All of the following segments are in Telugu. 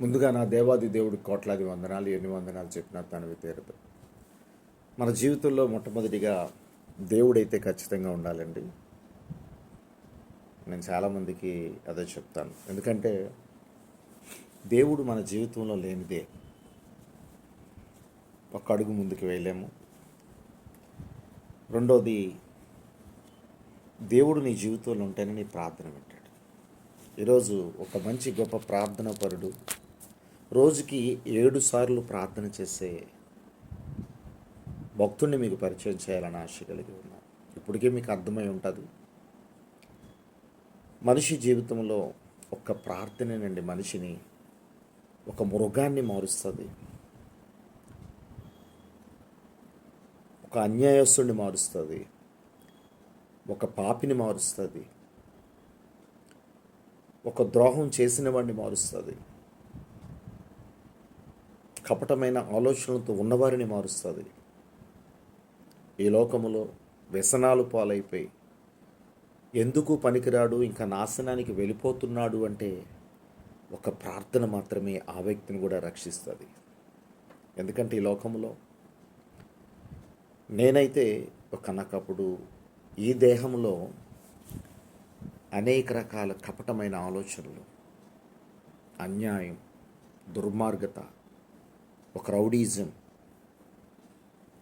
ముందుగా నా దేవాది దేవుడికి కోట్లాది వందనాలు, ఎన్ని వందనాలు చెప్పినా తనవి తీరదు. మన జీవితంలో మొట్టమొదటిగా దేవుడైతే ఖచ్చితంగా ఉండాలండి. నేను చాలామందికి అదే చెప్తాను. ఎందుకంటే దేవుడు మన జీవితంలో లేనిదే ఒక అడుగు ముందుకు వేయలేము. రెండోది, దేవుడు నీ జీవితంలో ఉంటేనే నీ ప్రార్థన వింటాడు. ఈరోజు ఒక మంచి గొప్ప ప్రార్థన పరుడు, రోజుకి 7 సార్లు ప్రార్థన చేసే భక్తుడిని మీకు పరిచయం చేయాలని ఆశ కలిగి ఉన్నాను. ఇప్పటికే మీకు అర్థమై ఉంటుంది, మనిషి జీవితంలో ఒక ప్రార్థనేనండి మనిషిని ఒక మృగాన్ని మారుస్తుంది, ఒక అన్యాయస్తుడిని మారుస్తుంది, ఒక పాపిని మారుస్తుంది, ఒక ద్రోహం చేసిన వాడిని మారుస్తుంది, కపటమైన ఆలోచనలతో ఉన్నవారిని మారుస్తుంది. ఈ లోకములో వ్యసనాలు పాలైపోయి ఎందుకు పనికిరాడు, ఇంకా నాశనానికి వెళ్ళిపోతున్నాడు అంటే ఒక ప్రార్థన మాత్రమే ఆ వ్యక్తిని కూడా రక్షిస్తుంది. ఎందుకంటే ఈ లోకంలో నేనైతే ఒకనకప్పుడు ఈ దేహంలో అనేక రకాల కపటమైన ఆలోచనలు, అన్యాయం, దుర్మార్గత, ఒక రౌడీజం,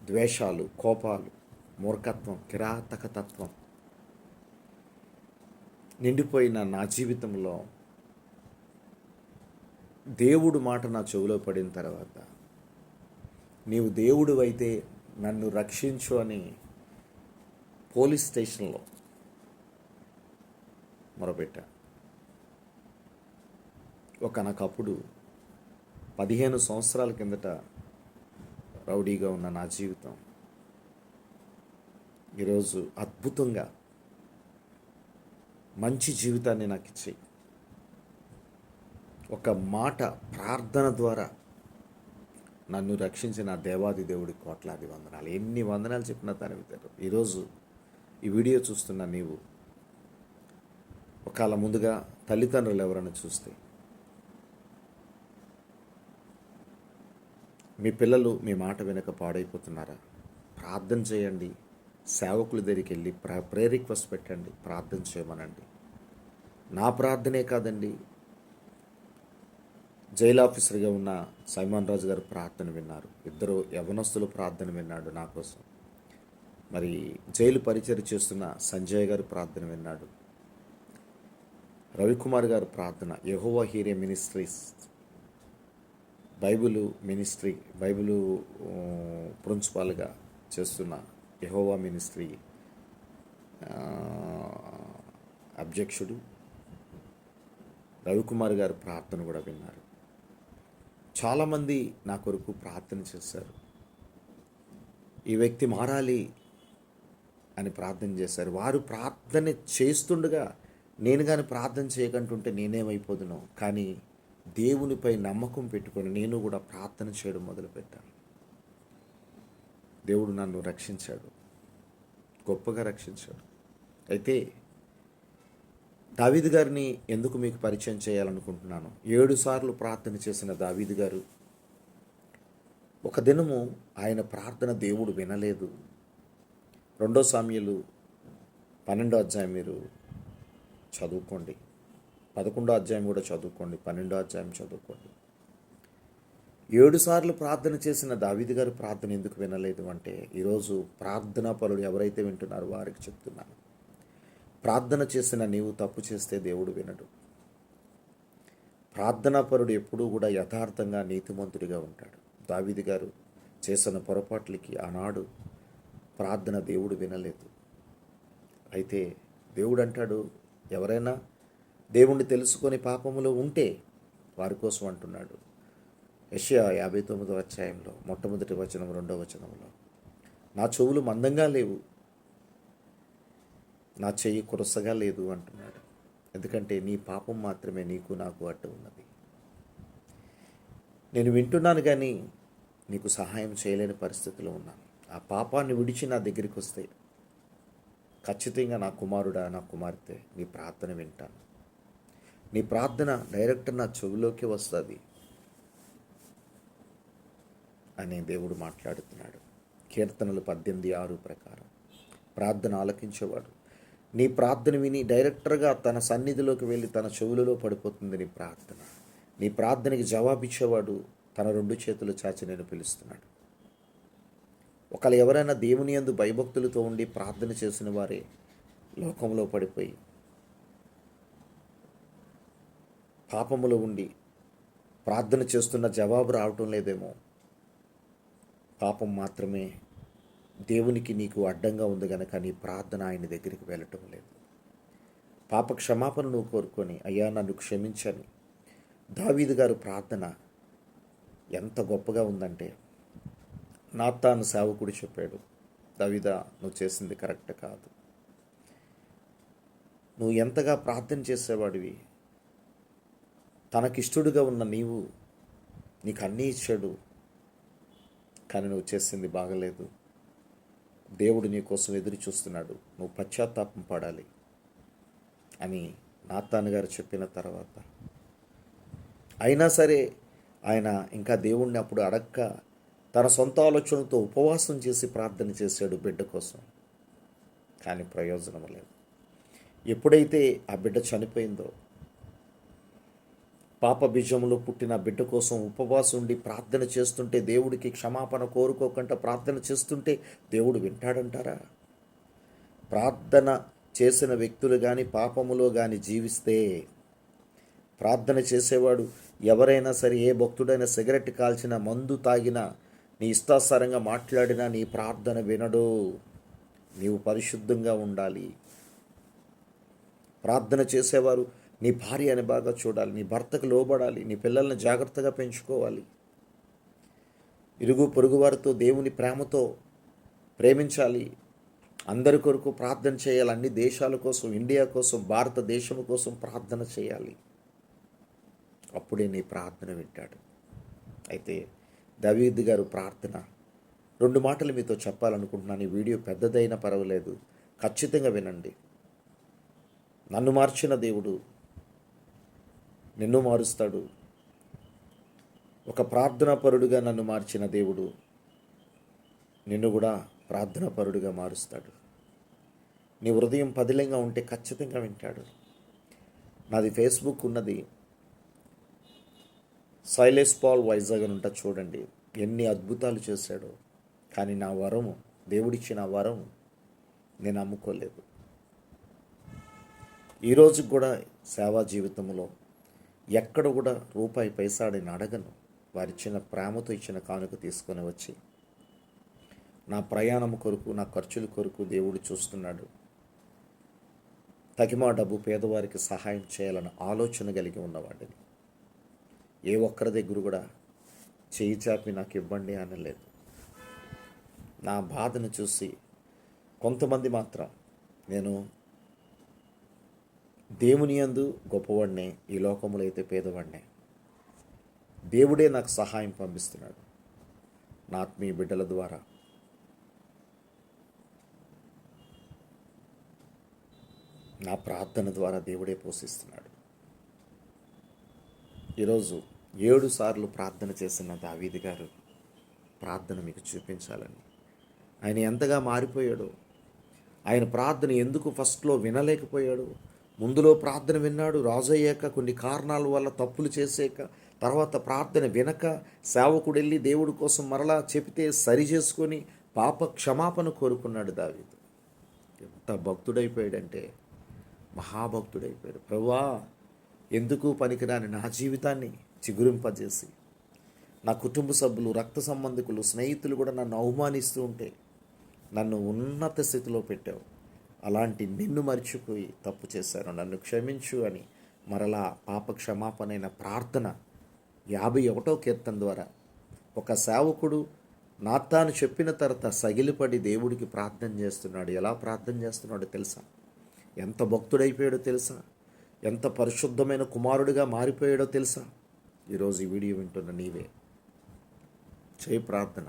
ద్వేషాలు, కోపాలు, మూర్ఖత్వం, కిరాతకతత్వం నిండిపోయిన నా జీవితంలో దేవుడు మాట నా చెవిలో పడిన తర్వాత, నీవు దేవుడు అయితే నన్ను రక్షించు అని పోలీస్ స్టేషన్లో మొరపెట్టా. ఒకనకప్పుడు 15 సంవత్సరాల కిందట రౌడీగా ఉన్న నా జీవితం ఈరోజు అద్భుతంగా మంచి జీవితాన్ని నాకు ఇచ్చి, ఒక మాట ప్రార్థన ద్వారా నన్ను రక్షించిన దేవాది దేవుడికి కోట్లాది వందనాలు. ఎన్ని వందనాలు చెప్పినా తనవి తీరదు. ఈరోజు ఈ వీడియో చూస్తున్న నీవు ఒకవేళ ముందుగా తల్లిదండ్రులు ఎవరైనా చూస్తే, మీ పిల్లలు మీ మాట వెనక పాడైపోతున్నారా? ప్రార్థన చేయండి. సేవకుల దగ్గరికి వెళ్ళి ప్రేయర్ రిక్వెస్ట్ పెట్టండి, ప్రార్థన చేయమనండి. నా ప్రార్థనే కాదండి, జైలు ఆఫీసర్గా ఉన్న సైమన్ రాజు గారు ప్రార్థన విన్నారు. 2 యవనస్తులు ప్రార్థన విన్నాడు నా కోసం. మరి జైలు పరిచయం చేస్తున్న సంజయ్ గారు ప్రార్థన విన్నాడు. రవికుమార్ గారు ప్రార్థన, యెహోవా హీరే మినిస్ట్రీస్ బైబిలు ప్రిన్సిపాల్గా చేస్తున్న యెహోవా మినిస్ట్రీ అధ్యక్షుడు రవికుమార్ గారు ప్రార్థన కూడా విన్నారు. చాలామంది నా కొరకు ప్రార్థన చేశారు. ఈ వ్యక్తి మారాలి అని ప్రార్థన చేశారు. వారు ప్రార్థన చేస్తుండగా నేను కానీ ప్రార్థన చేయకుంటుంటే నేనేమైపోదును, కానీ దేవునిపై నమ్మకం పెట్టుకొని నేను కూడా ప్రార్థన చేయడం మొదలుపెట్టాను. దేవుడు నన్ను రక్షించాడు, గొప్పగా రక్షించాడు. అయితే దావీదు గారిని ఎందుకు మీకు పరిచయం చేయాలనుకుంటున్నాను. 7 సార్లు ప్రార్థన చేసిన దావీదు గారు, ఒక దినము ఆయన ప్రార్థన దేవుడు వినలేదు. 2 సామ్యులు 12వ అధ్యాయం మీరు చదువుకోండి, 11వ అధ్యాయం కూడా చదువుకోండి, 12వ అధ్యాయం చదువుకోండి. 7 సార్లు ప్రార్థన చేసిన దావీదు గారు ప్రార్థన ఎందుకు వినలేదు అంటే, ఈరోజు ప్రార్థనా పరులు ఎవరైతే వింటున్నారో వారికి చెప్తున్నాను, ప్రార్థన చేసిన నీవు తప్పు చేస్తే దేవుడు వినడు. ప్రార్థనా పరుడు ఎప్పుడూ కూడా యథార్థంగా నీతిమంతుడిగా ఉంటాడు. దావీదు గారు చేసిన పొరపాట్లకి ఆనాడు ప్రార్థన దేవుడు వినలేదు. అయితే దేవుడు అంటాడు, ఎవరైనా దేవుణ్ణి తెలుసుకొని పాపములో ఉంటే వారి కోసం అంటున్నాడు. యెషయా 59వ అధ్యాయంలో మొట్టమొదటి వచనం 2వ వచనంలో, నా చెవులు మందంగా లేవు, నా చెయ్యి కురసగా లేదు అంటున్నాడు. ఎందుకంటే నీ పాపం మాత్రమే నీకు నాకు అడ్డు ఉన్నది. నేను వింటున్నాను కానీ నీకు సహాయం చేయలేని పరిస్థితిలో ఉన్నాను. ఆ పాపాన్ని విడిచి నా దగ్గరికి వస్తే ఖచ్చితంగా నా కుమారుడా, నా కుమార్తె, నీ ప్రార్థన వింటాను. నీ ప్రార్థన డైరెక్ట్ నా చెవిలోకి వస్తుంది. అని దేవుడు మాట్లాడుతున్నాడు. కీర్తనలు 18:6 ప్రకారం ప్రార్థన ఆలకించేవాడు. నీ ప్రార్థన విని డైరెక్టర్గా తన సన్నిధిలోకి వెళ్ళి తన చెవులలో పడిపోతుంది నీ ప్రార్థన. నీ ప్రార్థనకి జవాబిచ్చేవాడు తన 2 చేతులు చాచి నేను పిలుస్తున్నాడు. ఒకవేళ ఎవరైనా దేవుని యందు భయభక్తులతో ఉండి ప్రార్థన చేసిన వారే లోకంలో పడిపోయి పాపములో ఉండి ప్రార్థన చేస్తున్న జవాబు రావటం లేదేమో. పాపం మాత్రమే దేవునికి నీకు అడ్డంగా ఉంది కనుక నీ ప్రార్థన ఆయన దగ్గరికి వెళ్ళటం లేదు. పాప క్షమాపణ నువ్వు కోరుకొని, అయ్యా నన్ను క్షమించని దావీదు గారు ప్రార్థన ఎంత గొప్పగా ఉందంటే, నాతాను సేవకుడు చెప్పాడు, దావీదా నువ్వు చేసింది కరెక్ట్ కాదు. నువ్వు ఎంతగా ప్రార్థన చేసేవాడివి, తనకిష్టుడుగా ఉన్న నీకు అన్నీ ఇచ్చాడు, కానీ నువ్వు చేసింది బాగలేదు. దేవుడు నీ కోసం ఎదురు చూస్తున్నాడు, నువ్వు పశ్చాత్తాపం పడాలి అని నాతాను గారు చెప్పిన తర్వాత అయినా సరే ఆయన ఇంకా దేవుణ్ణి అప్పుడు అడక్క తన సొంత ఆలోచనతో ఉపవాసం చేసి ప్రార్థన చేశాడు బిడ్డ కోసం. కానీ ప్రయోజనం లేదు. ఎప్పుడైతే ఆ బిడ్డ చనిపోయిందో, పాప బీజంలో పుట్టిన బిడ్డ కోసం ఉపవాసం ఉండి ప్రార్థన చేస్తుంటే, దేవుడికి క్షమాపణ కోరుకోకుండా ప్రార్థన చేస్తుంటే దేవుడు వింటాడంటారా? ప్రార్థన చేసిన వ్యక్తులు కానీ పాపములో కానీ జీవిస్తే, ప్రార్థన చేసేవాడు ఎవరైనా సరే, ఏ భక్తుడైనా సిగరెట్ కాల్చినా, మందు తాగినా, నీ ఇష్టానుసారంగా మాట్లాడినా నీ ప్రార్థన వినడు. నీవు పరిశుద్ధంగా ఉండాలి. ప్రార్థన చేసేవారు నీ భార్యని బాగా చూడాలి, నీ భర్తకు లోబడాలి, నీ పిల్లల్ని జాగ్రత్తగా పెంచుకోవాలి, ఇరుగు పొరుగు వారితో దేవుని ప్రేమతో ప్రేమించాలి, అందరి కొరకు ప్రార్థన చేయాలి, అన్ని దేశాల కోసం, ఇండియా కోసం, భారతదేశం కోసం ప్రార్థన చేయాలి. అప్పుడే నీ ప్రార్థన వింటాడు. అయితే దావీదు గారు ప్రార్థన 2 మాటలు మీతో చెప్పాలనుకుంటున్నాను. ఈ వీడియో పెద్దదైనా పర్వాలేదు, ఖచ్చితంగా వినండి. నన్ను మార్చిన దేవుడు నిన్ను మారుస్తాడు. ఒక ప్రార్థనాపరుడుగా నన్ను మార్చిన దేవుడు నిన్ను కూడా ప్రార్థనాపరుడుగా మారుస్తాడు. నీ హృదయం పదిలంగా ఉంటే ఖచ్చితంగా వింటాడు. నాది ఫేస్బుక్ ఉన్నది, సైలేస్ పాల్ వైజాగ్ అని ఉంటా, చూడండి ఎన్ని అద్భుతాలు చేశాడో. కానీ నా వరము, దేవుడిచ్చిన వరం నేను అమ్ముకోలేదు. ఈరోజు కూడా సేవా జీవితంలో ఎక్కడ కూడా రూపాయి పైసాడిని అడగను. వారిచ్చిన ప్రేమతో ఇచ్చిన కానుక తీసుకొని వచ్చి నా ప్రయాణం కొరకు, నా ఖర్చుల కొరకు దేవుడు చూస్తున్నాడు. తగిమా డబ్బు పేదవారికి సహాయం చేయాలని ఆలోచన కలిగి ఉన్నవాడిని. ఏ ఒక్కరి దగ్గర కూడా చేయి చాపి నాకు ఇవ్వండి అనలేదు. నా బాధను చూసి కొంతమంది మాత్రం, నేను దేవుని యందు గొప్పవాడినే, ఈ లోకంలో అయితే పేదవాడినే, దేవుడే నాకు సహాయం పంపిస్తున్నాడు, నా ఆత్మీయ బిడ్డల ద్వారా నా ప్రార్థన ద్వారా దేవుడే పోషిస్తున్నాడు. ఈరోజు 7 సార్లు ప్రార్థన చేసిన దావీదు గారు ప్రార్థన మీకు చూపించాలని, ఆయన ఎంతగా మారిపోయాడో, ఆయన ప్రార్థన ఎందుకు ఫస్ట్లో వినలేకపోయాడు, ముందులో ప్రార్థన విన్నాడు, రాజు అయ్యాక కొన్ని కారణాల వల్ల తప్పులు చేసాక, తర్వాత ప్రార్థన వినక సేవకుడు వెళ్ళి దేవుడి కోసం మరలా చెబితే సరి చేసుకొని పాప క్షమాపణ కోరుకున్నాడు దావీదు. ఎంత భక్తుడైపోయాడంటే మహాభక్తుడైపోయాడు. ప్రభువా, ఎందుకు పనికిరాని నా జీవితాన్ని చిగురింపజేసి, నా కుటుంబ సభ్యులు, రక్త సంబంధికులు, స్నేహితులు కూడా నన్ను అవమానిస్తూ ఉంటే నన్ను ఉన్నత స్థితిలో పెట్టావు. అలాంటి నిన్ను మర్చిపోయి తప్పు చేశాను, నన్ను క్షమించు అని మరలా పాప క్షమాపణైన ప్రార్థన 51వ కీర్తన ద్వారా ఒక సేవకుడు నాతాను చెప్పిన తర్వాత సగిలిపడి దేవుడికి ప్రార్థన చేస్తున్నాడు. ఎలా ప్రార్థన చేస్తున్నాడో తెలుసా? ఎంత భక్తుడైపోయాడో తెలుసా? ఎంత పరిశుద్ధమైన కుమారుడిగా మారిపోయాడో తెలుసా? ఈరోజు ఈ వీడియో వింటున్న నీవే చేయి ప్రార్థన.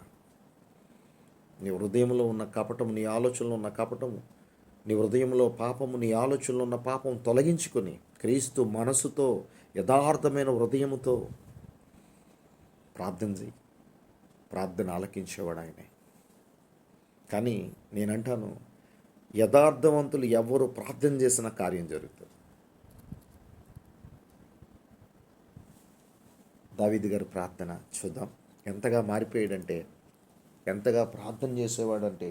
నీ హృదయంలో ఉన్న కపటము, నీ ఆలోచనలో ఉన్న కపటము, నీ హృదయంలో పాపము, నీ ఆలోచనలో ఉన్న పాపం తొలగించుకొని క్రీస్తు మనసుతో, యథార్థమైన హృదయముతో ప్రార్థన చేయి. ప్రార్థన ఆలకించేవాడు ఆయనే. కానీ నేనంటాను, యథార్థవంతులు ఎవరు ప్రార్థన చేసిన కార్యం జరుగుతుంది. దావీదు గారి ప్రార్థన చూద్దాం. ఎంతగా మారిపోయాడంటే, ఎంతగా ప్రార్థన చేసేవాడంటే,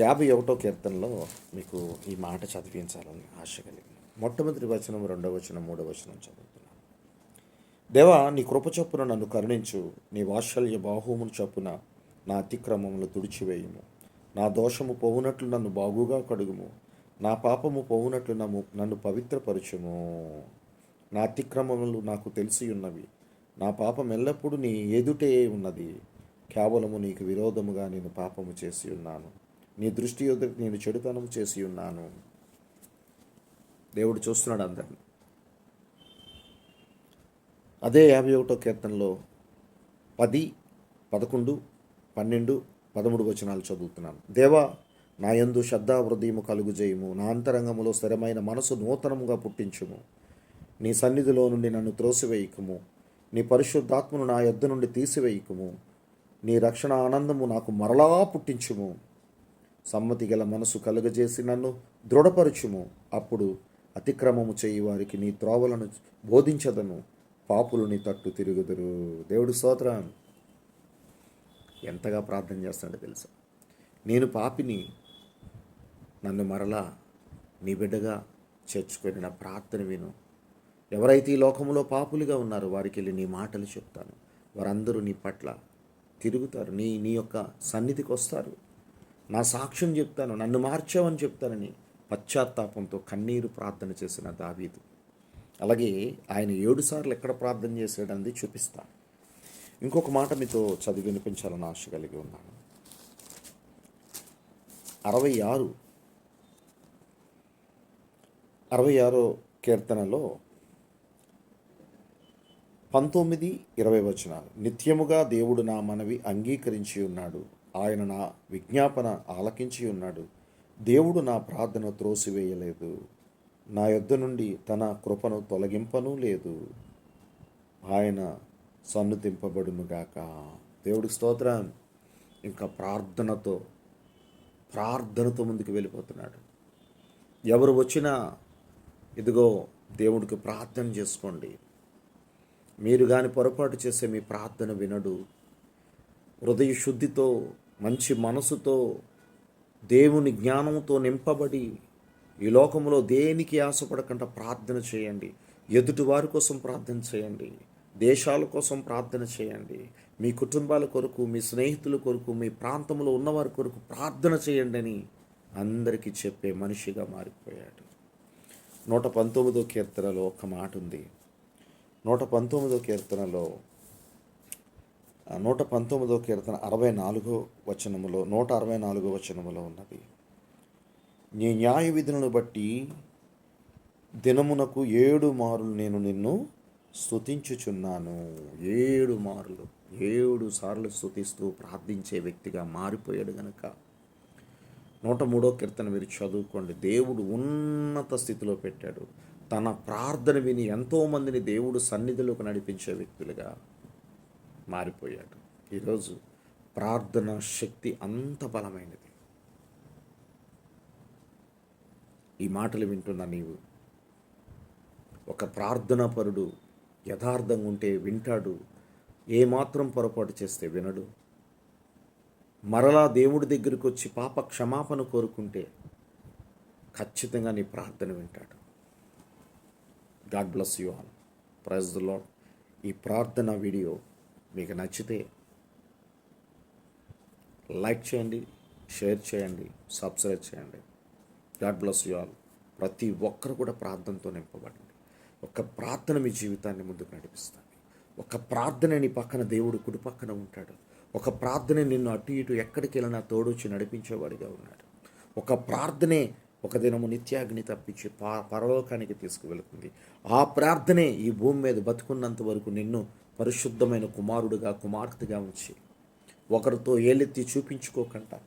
51వ కీర్తనలో మీకు ఈ మాట చదివించాలని ఆశ కలిగింది. మొట్టమొదటి వచనం, 2వ వచనం, 3వ వచనం చదువుతున్నాను. దేవా, నీ కృప చొప్పున నన్ను కరుణించు, నీ వాత్సల్య బాహువును చొప్పున నా అతిక్రమములు తుడిచివేయుము. నా దోషము పోవునట్లు నన్ను బాగుగా కడుగుము, నా పాపము పోవునట్లు నన్ను పవిత్రపరచుము. నా అతిక్రమములు నాకు తెలిసి ఉన్నవి, నా పాపం ఎల్లప్పుడూ నీ ఎదుటే ఉన్నది. కేవలము నీకు విరోధముగా నేను పాపము చేసి ఉన్నాను, నీ దృష్టి ఎదుట నేను చెడుతనము చేసి ఉన్నాను. దేవుడు చూస్తున్నాడు అందరిని. అదే 51వ కీర్తనలో 10, 11, 12, 13 వచనాలు చదువుతున్నాను. దేవా, నా యందు శ్రద్ధా హృదయము కలుగుజేయుము, నా అంతరంగములో స్థిరమైన మనసు నూతనముగా పుట్టించుము. నీ సన్నిధిలో నుండి నన్ను త్రోసివేయకుము, నీ పరిశుద్ధాత్మను నా యొద్ద నుండి తీసివేయకుము. నీ రక్షణ ఆనందము నాకు మరలా పుట్టించుము. సమ్మతి గల మనసు కలుగజేసి నన్ను దృఢపరచుము. అప్పుడు అతిక్రమము చేయి వారికి నీ త్రోవలను బోధించదను, పాపులు నీ తట్టు తిరుగుదురు. దేవుడు స్తోత్రం. ఎంతగా ప్రార్థన చేస్తాడో తెలుసా? నేను పాపిని, నన్ను మరలా నీ బిడ్డగా చేర్చుకొని నా ప్రార్థన విను. ఎవరైతే ఈ లోకంలో పాపులుగా ఉన్నారో వారికి వెళ్ళి నీ మాటలు చెప్తాను. వారందరూ నీ పట్ల తిరుగుతారు, నీ యొక్క సన్నిధికి వస్తారు. నా సాక్ష్యం చెప్తాను, నన్ను మార్చావని చెప్తానని పశ్చాత్తాపంతో కన్నీరు ప్రార్థన చేసిన దావీదు. అలాగే ఆయన 7 సార్లు ఎక్కడ ప్రార్థన చేశాడన్నది చూపిస్తాను. ఇంకొక మాట మీతో చదివి వినిపించాలని ఆశ కలిగి ఉన్నాను. 66వ కీర్తనలో 19, 20 వచనాలు. నిత్యముగా దేవుడు నా మనవి అంగీకరించి ఉన్నాడు, ఆయన నా విజ్ఞాపన ఆలకించి ఉన్నాడు. దేవుడు నా ప్రార్థన త్రోసివేయలేదు, నా యొద్ద నుండి తన కృపను తొలగింపను లేదు. ఆయన సన్నుతింపబడునుగాక. దేవుడికి స్తోత్రం. ఇంకా ప్రార్థనతో ముందుకు వెళ్ళిపోతున్నాడు. ఎవరు వచ్చినా ఇదిగో దేవుడికి ప్రార్థన చేసుకోండి. మీరు కానీ పొరపాటు చేసే మీ ప్రార్థన వినడు. హృదయ శుద్ధితో, మంచి మనసుతో, దేవుని జ్ఞానంతో నింపబడి ఈ లోకంలో దేనికి ఆశపడకుండా ప్రార్థన చేయండి. ఎదుటి వారి కోసం ప్రార్థన చేయండి, దేశాల కోసం ప్రార్థన చేయండి, మీ కుటుంబాల కొరకు, మీ స్నేహితుల కొరకు, మీ ప్రాంతంలో ఉన్నవారి కొరకు ప్రార్థన చేయండి అని అందరికీ చెప్పే మనిషిగా మారిపోయాడు. 119వ కీర్తనలో ఒక మాట ఉంది. 119వ కీర్తనలో 119వ కీర్తన 64వ వచనములో 164వ వచనములో ఉన్నది. నీ న్యాయ విధులను బట్టి దినమునకు 7 మారులు నేను నిన్ను స్తుతించుచున్నాను. 7 సార్లు స్తుతిస్తూ ప్రార్థించే వ్యక్తిగా మారిపోయాడు గనక 103వ కీర్తన మీరు చదువుకోండి. దేవుడు ఉన్నత స్థితిలో పెట్టాడు. తన ప్రార్థన విని ఎంతోమందిని దేవుడు సన్నిధిలోకి నడిపించే వ్యక్తులుగా మారిపోయాడు. ఈరోజు ప్రార్థన శక్తి అంత బలమైనది. ఈ మాటలు వింటున్న నీవు ఒక ప్రార్థనాపరుడు యథార్థంగా ఉంటే వింటాడు, ఏమాత్రం పొరపాటు చేస్తే వినడు. మరలా దేవుడి దగ్గరికి వచ్చి పాప క్షమాపణ కోరుకుంటే ఖచ్చితంగా నీ ప్రార్థన వింటాడు. God bless you all. Praise the Lord. ఈ ప్రార్థన వీడియో మీకు నచ్చితే లైక్ చేయండి, షేర్ చేయండి, సబ్స్క్రైబ్ చేయండి. God bless you all. ప్రతి ఒక్కరు కూడా ప్రార్థనతో నింపబడండి. ఒక ప్రార్థన మీ జీవితాన్ని ముందుకు నడిపిస్తుంది. ఒక ప్రార్థన నీ పక్కన దేవుడు కుడి పక్కన ఉంటాడు. ఒక ప్రార్థనే నిన్ను అటు ఇటు ఎక్కడికి వెళ్ళినా తోడొచ్చి నడిపించేవాడిగా ఉన్నాడు. ఒక ప్రార్థనే ఒక దినము నిత్యాగ్ని తప్పించి పరలోకానికి తీసుకువెళుతుంది. ఆ ప్రార్థనే ఈ భూమి మీద బతుకున్నంత వరకు నిన్ను పరిశుద్ధమైన కుమారుడుగా, కుమార్తెగా ఉంచి ఒకరితో ఏలెత్తి చూపించుకోకుండా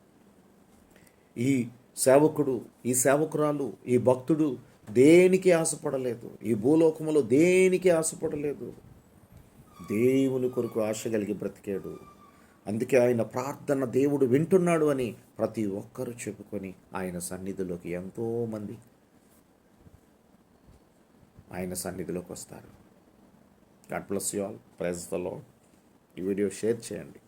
ఈ సేవకుడు, ఈ సేవకురాలు, ఈ భక్తుడు దేనికి ఆశపడలేదు. ఈ భూలోకములో దేనికి ఆశపడలేదు. దేవుని కొరకు ఆశ కలిగి బ్రతికాడు. అందుకే ఆయన ప్రార్థన దేవుడు వింటున్నాడు అని ప్రతి ఒక్కరూ చెప్పుకొని ఆయన సన్నిధిలోకి ఎంతోమంది ఆయన సన్నిధిలోకి వస్తారు. God bless you all. Praise the Lord. ఈ వీడియో షేర్ చేయండి.